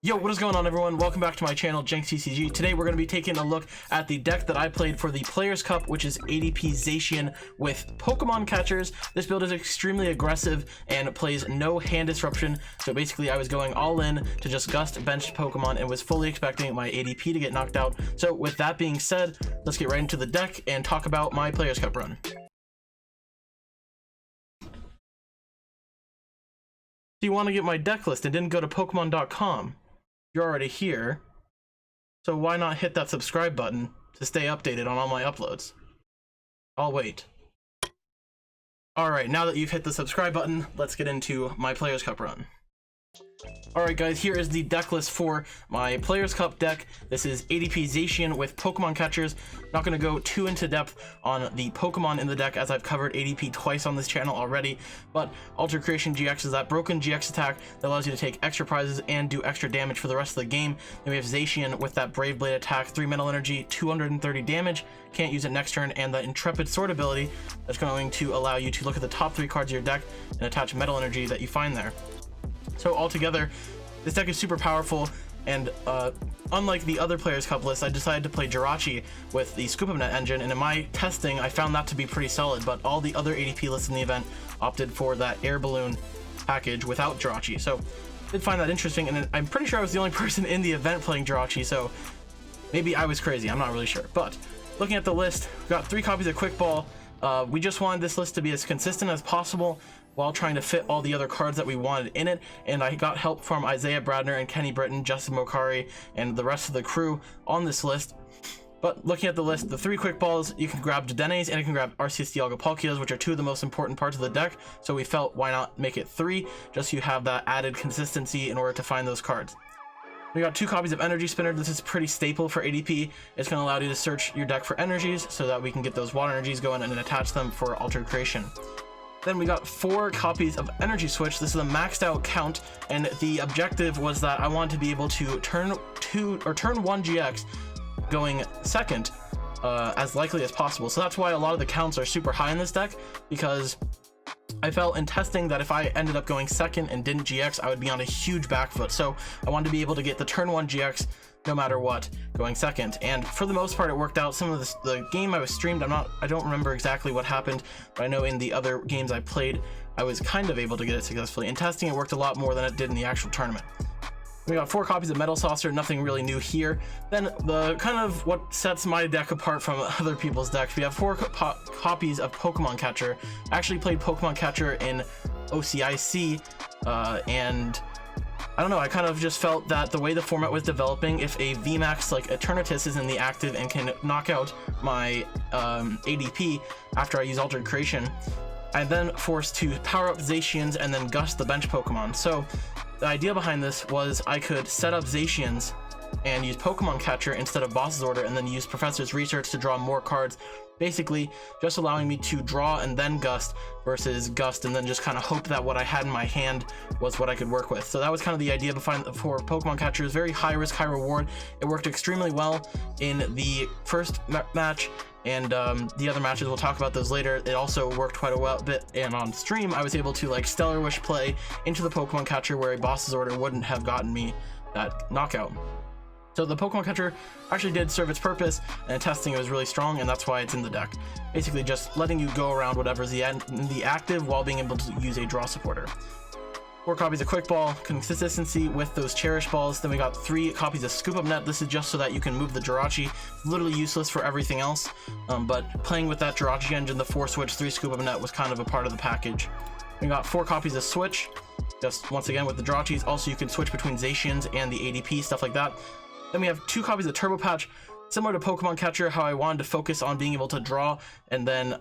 Yo, what is going on, everyone? Welcome back to my channel, JenksTCG. Today we're going to be taking a look at the deck that I played for the Players Cup, which is ADP Zacian with Pokemon catchers. This build is extremely aggressive and plays no hand disruption, so basically I was going all in to just gust benched Pokemon and was fully expecting my ADP to get knocked out. So with that being said, let's get right into the deck and talk about my Players Cup run. So you want to get my deck list and didn't go to Pokemon.com. You're already here, so why not hit that subscribe button to stay updated on all my uploads? I'll wait. Alright, now that you've hit the subscribe button, let's get into my Players Cup run. Alright guys, here is the deck list for my Players Cup deck. This is ADP Zacian with Pokemon catchers. Not going to go too into depth on the Pokemon in the deck, as I've covered ADP twice on this channel already, but Alter Creation GX is that broken GX attack that allows you to take extra prizes and do extra damage for the rest of the game. Then we have Zacian with that Brave Blade attack, 3 mental energy, 230 damage, can't use it next turn, and the Intrepid Sword ability that's going to allow you to look at the top 3 cards of your deck and attach metal energy that you find there. So altogether, this deck is super powerful, and unlike the other Players Cup lists, I decided to play Jirachi with the Scoop Up Net engine, and in my testing, I found that to be pretty solid, but all the other ADP lists in the event opted for that Air Balloon package without Jirachi. So I did find that interesting, and I'm pretty sure I was the only person in the event playing Jirachi, so maybe I was crazy, I'm not really sure. But looking at the list, we got 3 copies of Quick Ball. We just wanted this list to be as consistent as possible while trying to fit all the other cards that we wanted in it, and I got help from Isaiah Bradner and Kenny Britton, Justin Mokari, and the rest of the crew on this list. But looking at the list, the 3 Quick Balls, you can grab Dedennes and you can grab Arceus Dialga Palkias, which are 2 of the most important parts of the deck, so we felt why not make it 3, just so you have that added consistency in order to find those cards. We got 2 copies of Energy Spinner. This is pretty staple for ADP. It's going to allow you to search your deck for energies so that we can get those water energies going and then attach them for Alter Creation. Then we got 4 copies of Energy Switch. This is a maxed out count, and the objective was that I wanted to be able to turn 1 GX going second as likely as possible. So that's why a lot of the counts are super high in this deck, because I felt in testing that if I ended up going second and didn't GX, I would be on a huge back foot. So I wanted to be able to get the turn 1 GX no matter what going second, and for the most part it worked out. Some of the game I was streamed, I don't remember exactly what happened, but I know in the other games I played I was kind of able to get it successfully. In testing it worked a lot more than it did in the actual tournament. We got 4 copies of Metal Saucer, nothing really new here. Then the kind of what sets my deck apart from other people's decks, we have 4 copies of Pokemon Catcher. I actually played Pokemon Catcher in OCIC, and I don't know, I kind of just felt that the way the format was developing, if a VMAX like Eternatus is in the active and can knock out my ADP after I use Altered Creation, I'm then forced to power up Zacians and then gust the bench Pokemon. So the idea behind this was I could set up Zacians and use Pokemon Catcher instead of Boss's Order, and then use Professor's Research to draw more cards, basically just allowing me to draw and then gust versus gust and then just kind of hope that what I had in my hand was what I could work with. So that was kind of the idea behind for Pokemon Catchers. Very high risk, high reward. It worked extremely well in the first match, and the other matches, we'll talk about those later. It also worked quite a bit, and on stream I was able to like Stellar Wish play into the Pokemon Catcher where a Boss's Order wouldn't have gotten me that knockout. So the Pokemon Catcher actually did serve its purpose, and in testing it was really strong, and that's why it's in the deck. Basically just letting you go around whatever's in the active while being able to use a draw supporter. 4 copies of Quick Ball, consistency with those Cherish Balls. Then we got 3 copies of Scoop Up Net. This is just so that you can move the Jirachi. It's literally useless for everything else, but playing with that Jirachi engine, the 4 switch, 3 Scoop Up Net was kind of a part of the package. We got 4 copies of Switch, just once again with the Jirachis. Also you can switch between Zacians and the ADP, stuff like that. Then we have 2 copies of Turbo Patch, similar to Pokemon Catcher, how I wanted to focus on being able to draw and then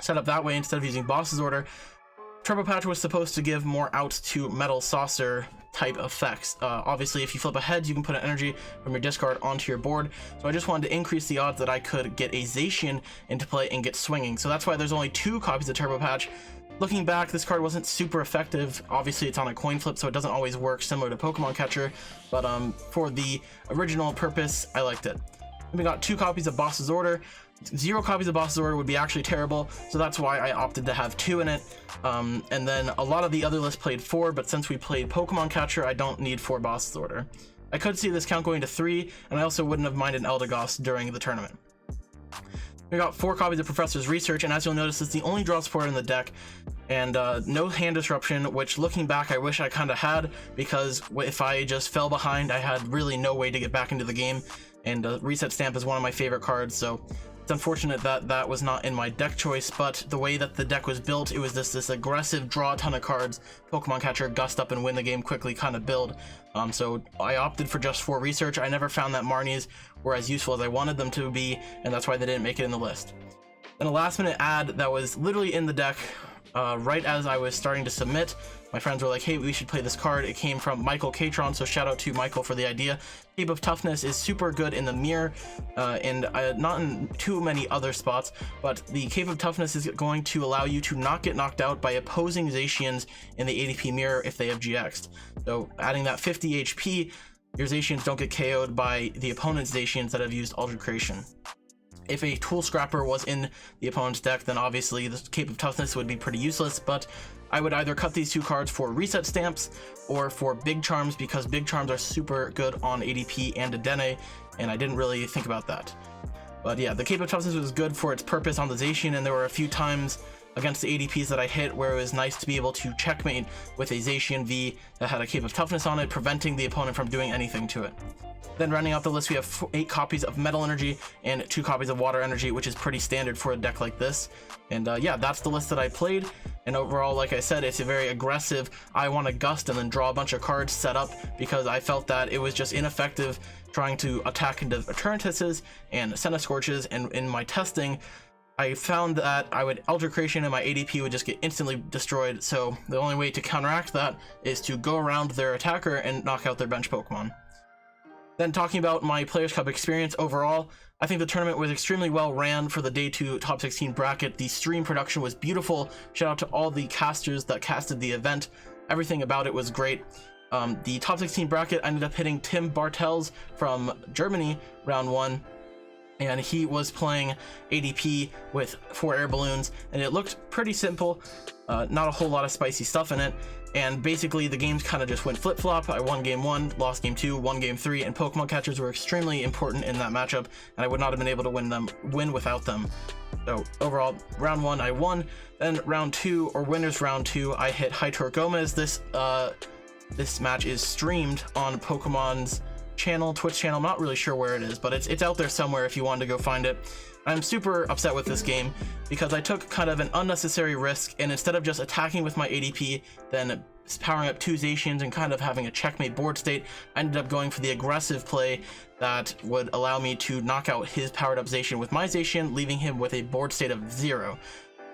set up that way instead of using Boss's Order. Turbo Patch was supposed to give more outs to Metal Saucer type effects. Obviously, if you flip a heads, you can put an energy from your discard onto your board. So I just wanted to increase the odds that I could get a Zacian into play and get swinging. So that's why there's only 2 copies of Turbo Patch. Looking back, this card wasn't super effective. Obviously, it's on a coin flip, so it doesn't always work, similar to Pokemon Catcher, but for the original purpose, I liked it. We got 2 copies of Boss's Order. 0 copies of Boss's Order would be actually terrible, so that's why I opted to have 2 in it. And then a lot of the other lists played 4, but since we played Pokemon Catcher, I don't need 4 Boss's Order. I could see this count going to 3, and I also wouldn't have minded Eldegoss during the tournament. We got 4 copies of Professor's Research, and as you'll notice, it's the only draw supporter in the deck, and no hand disruption, which looking back, I wish I kind of had, because if I just fell behind, I had really no way to get back into the game, and Reset Stamp is one of my favorite cards, so it's unfortunate that that was not in my deck choice, but the way that the deck was built, it was this aggressive, draw a ton of cards, Pokemon Catcher, gust up and win the game quickly kind of build. So I opted for just 4 research. I never found that Marnies were as useful as I wanted them to be, and that's why they didn't make it in the list. Then a last minute ad that was literally in the deck right as I was starting to submit. My friends were like, hey, we should play this card. It came from Michael Catron, so shout out to Michael for the idea. Cape of Toughness is super good in the mirror, and not in too many other spots, but the Cape of Toughness is going to allow you to not get knocked out by opposing Zacians in the ADP mirror if they have GX'd. So adding that 50 HP, your Zacians don't get KO'd by the opponent's Zacians that have used Altered Creation. If a Tool Scrapper was in the opponent's deck, then obviously the Cape of Toughness would be pretty useless, but I would either cut these 2 cards for Reset Stamps or for Big Charms, because Big Charms are super good on ADP and Dedenne, and I didn't really think about that. But yeah, the Cape of Toughness was good for its purpose on the Zacian, and there were a few times against the ADPs that I hit where it was nice to be able to checkmate with a Zacian V that had a Cape of Toughness on it, preventing the opponent from doing anything to it. Then rounding out the list, we have 8 copies of Metal Energy and 2 copies of Water Energy, which is pretty standard for a deck like this. And yeah, that's the list that I played. And overall, like I said, it's a very aggressive, I want to gust and then draw a bunch of cards set up, because I felt that it was just ineffective trying to attack into Eternatus's and Centiskorches, and in my testing, I found that I would Altered Creation and my ADP would just get instantly destroyed, so the only way to counteract that is to go around their attacker and knock out their bench Pokemon. Then talking about my Players' Cup experience overall, I think the tournament was extremely well ran for the Day 2 Top 16 bracket. The stream production was beautiful. Shout out to all the casters that casted the event. Everything about it was great. The Top 16 bracket ended up hitting Tim Bartels from Germany round 1. And he was playing ADP with 4 air balloons, and it looked pretty simple, not a whole lot of spicy stuff in it, and basically the games kind of just went flip-flop. I won game 1, lost game 2, won game 3, and Pokemon Catchers were extremely important in that matchup, and I would not have been able to win without them. So overall, round 1 I won. Then round 2, or winners round 2, I hit Hytor Gomez. This match is streamed on Pokemon's channel, Twitch channel. I'm not really sure where it is, but it's out there somewhere if you wanted to go find it. I'm super upset with this game because I took kind of an unnecessary risk, and instead of just attacking with my ADP, then powering up 2 Zacians and kind of having a checkmate board state, I ended up going for the aggressive play that would allow me to knock out his powered up Zacian with my Zacian, leaving him with a board state of 0.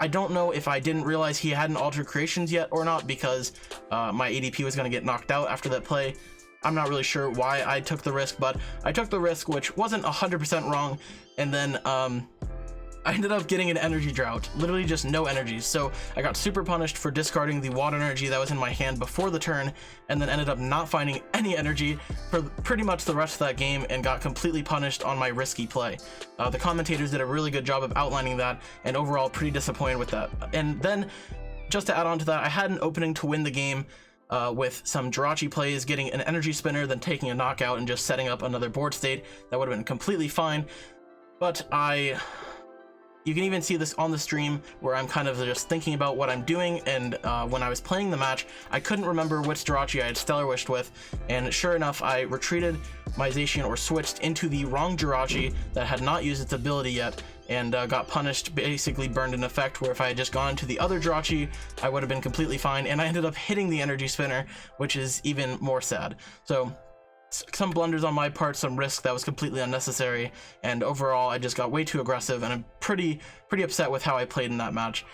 I don't know if I didn't realize he hadn't altered creations yet or not, because my ADP was going to get knocked out after that play. I'm not really sure why I took the risk, but I took the risk, which wasn't 100% wrong, and then I ended up getting an energy drought, literally just no energies. So I got super punished for discarding the water energy that was in my hand before the turn, and then ended up not finding any energy for pretty much the rest of that game, and got completely punished on my risky play. The commentators did a really good job of outlining that, and overall pretty disappointed with that. And then, just to add on to that, I had an opening to win the game with some Jirachi plays, getting an energy spinner, then taking a knockout and just setting up another board state. That would have been completely fine, but you can even see this on the stream where I'm kind of just thinking about what I'm doing, and when I was playing the match, I couldn't remember which Jirachi I had Stellar Wished with, and sure enough, I retreated my Zacian, or switched into the wrong Jirachi that had not used its ability yet, and got punished, basically burned in effect, where if I had just gone to the other Jirachi, I would have been completely fine, and I ended up hitting the energy spinner, which is even more sad. So some blunders on my part, some risk that was completely unnecessary, and overall I just got way too aggressive, and I'm pretty upset with how I played in that match.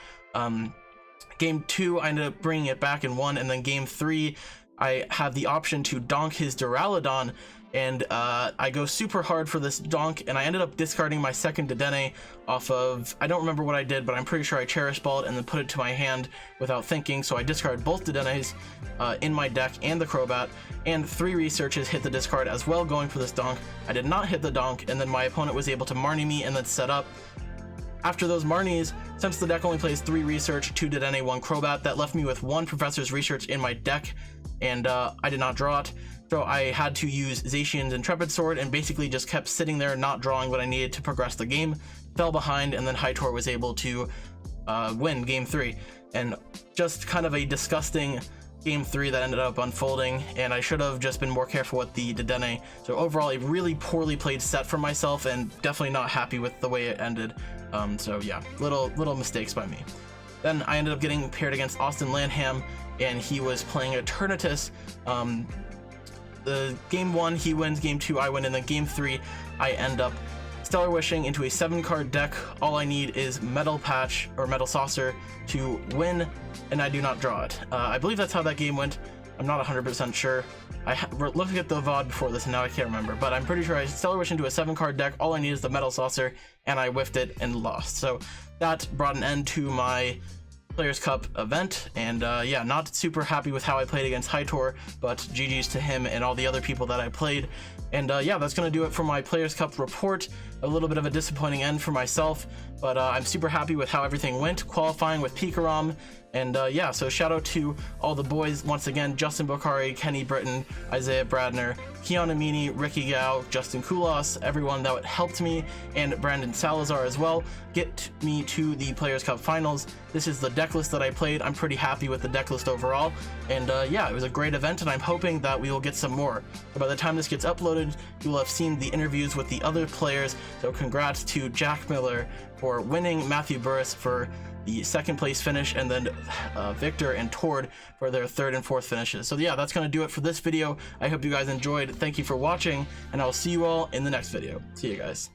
Game 2 I ended up bringing it back and won, and then game 3 I have the option to donk his Duraludon, and I go super hard for this donk, and I ended up discarding my second Dedenne off of, I don't remember what I did, but I'm pretty sure I Cherish Balled and then put it to my hand without thinking, so I discard both Dedennes in my deck and the Crobat, and 3 researches hit the discard as well going for this donk. I did not hit the donk, and then my opponent was able to Marnie me and then set up. After those Marnies, since the deck only plays 3 research, 2 Dedenne, 1 Crobat, that left me with 1 Professor's Research in my deck, and I did not draw it. So I had to use Zacian's Intrepid Sword and basically just kept sitting there not drawing what I needed to progress the game, fell behind, and then Hytor was able to win game 3. And just kind of a disgusting game 3 that ended up unfolding, and I should have just been more careful with the Dedenne. So overall, a really poorly played set for myself, and definitely not happy with the way it ended. So yeah, little mistakes by me. Then I ended up getting paired against Austin Lanham, and he was playing Eternatus. The game 1 he wins, game 2 I win, and then game 3 I end up Stellar Wishing into a 7-card deck. All I need is Metal Patch or Metal Saucer to win, and I do not draw it. I believe that's how that game went. I'm not 100% sure. We're looking at the VOD before this and now I can't remember, but I'm pretty sure I Stellar Wish into a 7-card deck. All I need is the Metal Saucer, and I whiffed it and lost. So that brought an end to my Players Cup event, and yeah, not super happy with how I played against Hytor, but GG's to him and all the other people that I played. And yeah, that's gonna do it for my Players Cup report. A little bit of a disappointing end for myself, but I'm super happy with how everything went, qualifying with Pikarom. And yeah, so shout out to all the boys once again: Justin Bokari, Kenny Britton, Isaiah Bradner, Keanu Amini, Ricky Gao, Justin Kulas, everyone that helped me, and Brandon Salazar as well, get me to the Players Cup Finals. This is the deck list that I played. I'm pretty happy with the deck list overall, and yeah, it was a great event, and I'm hoping that we will get some more. So by the time this gets uploaded, you will have seen the interviews with the other players, so congrats to Jack Miller for winning, Matthew Burris for the 2nd place finish, and then Victor and Tord for their 3rd and 4th finishes. So yeah, that's gonna do it for this video. I hope you guys enjoyed. Thank you for watching, and I'll see you all in the next video. See you guys.